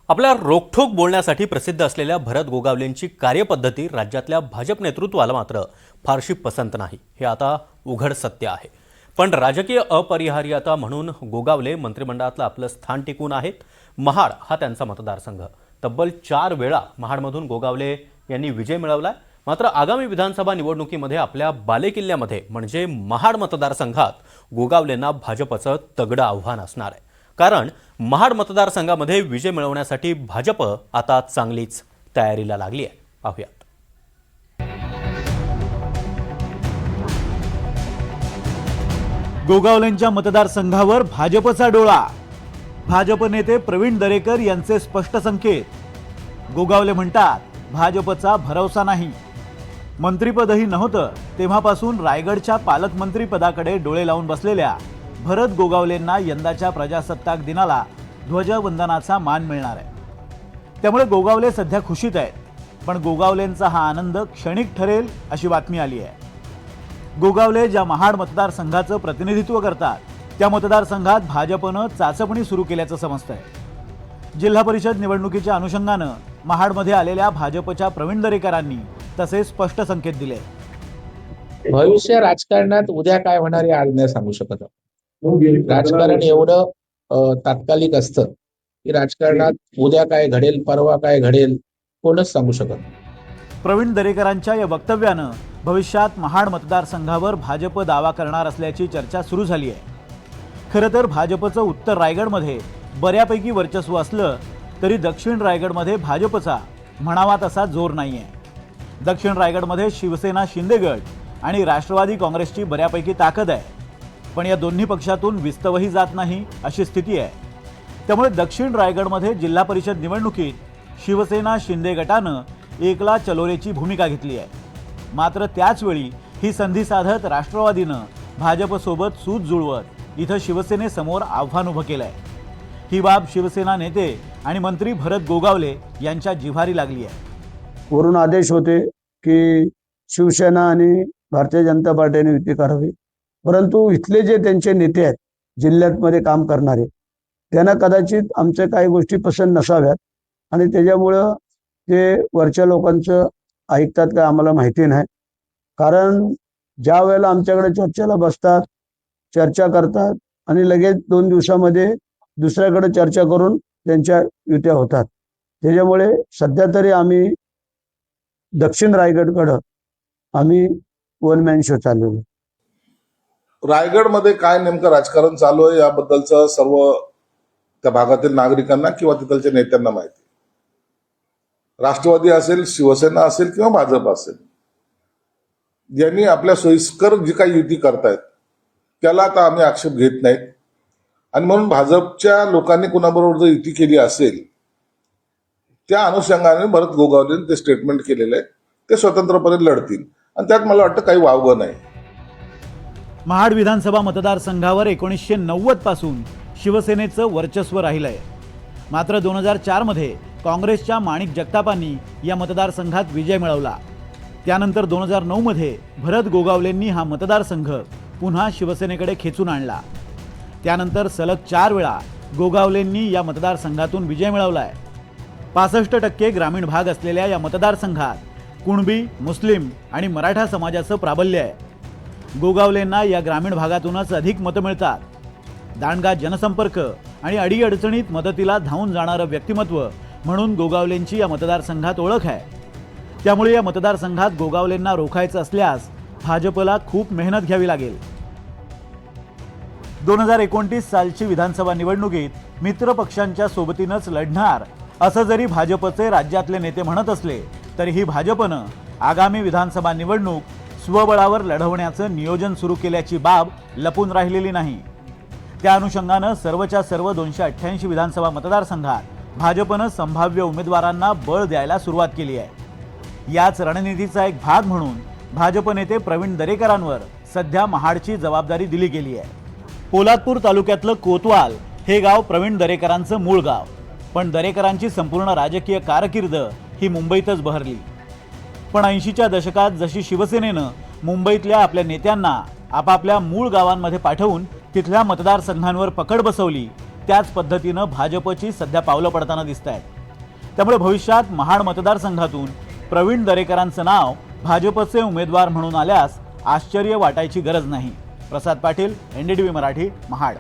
आपल्या रोखठोक बोलण्यासाठी प्रसिद्ध असलेल्या भरत गोगावलेंची कार्यपद्धती राज्यातल्या भाजप नेतृत्वाला मात्र फारशी पसंत नाही, हे आता उघड सत्य आहे। पण राजकीय अपरिहार्यता म्हणून गोगावले मंत्रिमंडळातलं आपलं स्थान टिकून आहेत। महाड हा त्यांचा मतदारसंघ। तब्बल 4 वेळा महाडमधून गोगावले यांनी विजय मिळवलाय। मात्र आगामी विधानसभा निवडणुकीमध्ये आपल्या बालेकिल्ल्यामध्ये म्हणजे महाड मतदारसंघात गोगावलेंना भाजपचं तगडं आव्हान असणार आहे। कारण महाड मतदारसंघामध्ये विजय मिळवण्यासाठी भाजप आता चांगलीच तयारीला लागली आहे। पाहूयात। गोगावलेंच्या मतदारसंघावर भाजपचा डोळा। भाजप नेते प्रवीण दरेकर यांचे स्पष्ट संकेत। गोगावले म्हणतात, भाजपचा भरवसा नाही। मंत्रिपदही नव्हतं तेव्हापासून रायगडच्या पालकमंत्री पदाकडे डोळे लावून बसलेल्या भरत गोगावलेंना यंदाच्या प्रजासत्ताक दिनाला ध्वजवंदनाचा मान मिळणार आहे। त्यामुळे गोगावले सध्या खुशीत आहेत। पण गोगावलेंचा हा आनंद क्षणिक ठरेल अशी बातमी आली आहे। गोगावले ज्या महाड मतदारसंघाचं प्रतिनिधित्व करतात त्या मतदारसंघात भाजपनं चाचपणी सुरू केल्याचं समजतंय। जिल्हा परिषद निवडणुकीच्या अनुषंगानं महाडमध्ये आलेल्या भाजपच्या प्रवीण दरेकरांनी तसे स्पष्ट संकेत दिले। भविष्य राजकारणात उद्या काय होणार हे आज नाही सांगू शकत। राजकारण एवढं तात्कालिक असतं की राजकारणात उद्या काय घडेल परवा काय घडेल कोणच सांगू शकत। प्रवीण दरेकरांच्या या वक्तव्यानं भविष्यात महाड मतदारसंघावर भाजप दावा करणार असल्याची चर्चा सुरू झाली आहे। खरं तर भाजपचं उत्तर रायगडमध्ये बऱ्यापैकी वर्चस्व असलं तरी दक्षिण रायगडमध्ये भाजपचा म्हणावा तसा जोर नाहीये। दक्षिण रायगडमध्ये शिवसेना शिंदेगड आणि राष्ट्रवादी काँग्रेसची बऱ्यापैकी ताकद आहे, पण या दोन्ही पक्षातून विस्तवही जात नाही अशी स्थिती आहे। त्यामुळे दक्षिण रायगडमध्ये जिल्हा परिषद निवडणुकीत शिवसेना शिंदे गटानं एकला चलोरेची भूमिका घेतली आहे। मात्र त्याचवेळी ही संधी साधत राष्ट्रवादीनं भाजपसोबत सूत जुळवत इथं शिवसेनेसमोर आव्हान उभं केलंय। ही बाब शिवसेना नेते आणि मंत्री भरत गोगावले यांच्या जिव्हारी लागली आहे। वरून आदेश होते की शिवसेना आणि भारतीय जनता पार्टीने युती करावी, परंतु इथले जे त्यांचे नेते आहेत जिल्ह्यामध्ये काम करणारे त्यांना कदाचित आमच्या काही गोष्टी पसंत नसाव्यात आणि त्याच्यामुळं ते वरच्या लोकांचं ऐकतात का आम्हाला माहिती नाही। कारण ज्या वेळेला आमच्याकडे चर्चेला बसतात, चर्चा करतात आणि लगेच 2 दिवसामध्ये दुसऱ्याकडे चर्चा करून त्यांच्या युत्या होतात। त्याच्यामुळे सध्या तरी आम्ही दक्षिण रायगडकडं आम्ही वन मॅन शो चालवलो। रायगडमध्ये काय नेमकं राजकारण चालू आहे याबद्दलचं सर्व त्या भागातील नागरिकांना किंवा तिथलच्या नेत्यांना माहिती। राष्ट्रवादी असेल, शिवसेना असेल किंवा भाजप असेल, ज्यांनी आपल्या सोयीस्कर जी काही युती करतायत त्याला आता आम्ही आक्षेप घेत नाहीत। आणि म्हणून भाजपच्या लोकांनी कुणाबरोबर जर युती केली असेल त्या अनुषंगाने भरत गोगावलेंनी ते स्टेटमेंट केलेलं आहे, ते स्वतंत्रपणे लढतील आणि त्यात मला वाटतं काही वावगं नाही। महाड विधानसभा मतदारसंघावर 1990 पासून शिवसेनेचं वर्चस्व राहिलंय। मात्र 2004 मध्ये काँग्रेसच्या माणिक जगतापांनी या मतदारसंघात विजय मिळवला। त्यानंतर 2009 मध्ये भरत गोगावलेंनी हा मतदारसंघ पुन्हा शिवसेनेकडे खेचून आणला। त्यानंतर सलग 4 वेळा गोगावलेंनी या मतदारसंघातून विजय मिळवलाय। 65% ग्रामीण भाग असलेल्या या मतदारसंघात कुणबी, मुस्लिम आणि मराठा समाजाचं प्राबल्य आहे। गोगावलेंना या ग्रामीण भागातूनच अधिक मतं मिळतात। दांडगा जनसंपर्क आणि अडीअडचणीत मदतीला धावून जाणारं व्यक्तिमत्व म्हणून गोगावलेंची या मतदारसंघात ओळख आहे। त्यामुळे या मतदारसंघात गोगावलेंना रोखायचं असल्यास भाजपला खूप मेहनत घ्यावी लागेल। 2029 सालची विधानसभा निवडणुकीत मित्र पक्षांच्या सोबतीनंच लढणार असं जरी भाजपचे राज्यातले नेते म्हणत असले तरीही भाजपनं आगामी विधानसभा निवडणूक स्वबळावर लढवण्याचं नियोजन सुरू केल्याची बाब लपून राहिलेली नाही। त्या अनुषंगानं सर्वच्या सर्व 288 विधानसभा मतदारसंघात भाजपनं संभाव्य उमेदवारांना बळ द्यायला सुरुवात केली आहे। याच रणनीतीचा एक भाग म्हणून भाजप नेते प्रवीण दरेकरांवर सध्या महाडची जबाबदारी दिली गेली आहे। पोलादपूर तालुक्यातलं कोतवाल हे गाव प्रवीण दरेकरांचं मूळ गाव, पण दरेकरांची संपूर्ण राजकीय कारकीर्द ही मुंबईतच बहरली। पण 80च्या दशकात जशी शिवसेनेनं मुंबईतल्या आपल्या नेत्यांना आपापल्या मूळ गावांमध्ये पाठवून तिथल्या मतदारसंघांवर पकड बसवली, त्याच पद्धतीनं भाजपची सध्या पावलं पडताना दिसत आहेत. त्यामुळे भविष्यात महाड मतदारसंघातून प्रवीण दरेकरांचं नाव भाजपचे उमेदवार म्हणून आल्यास आश्चर्य वाटायची गरज नाही. प्रसाद पाटील, NDTV मराठी, महाड.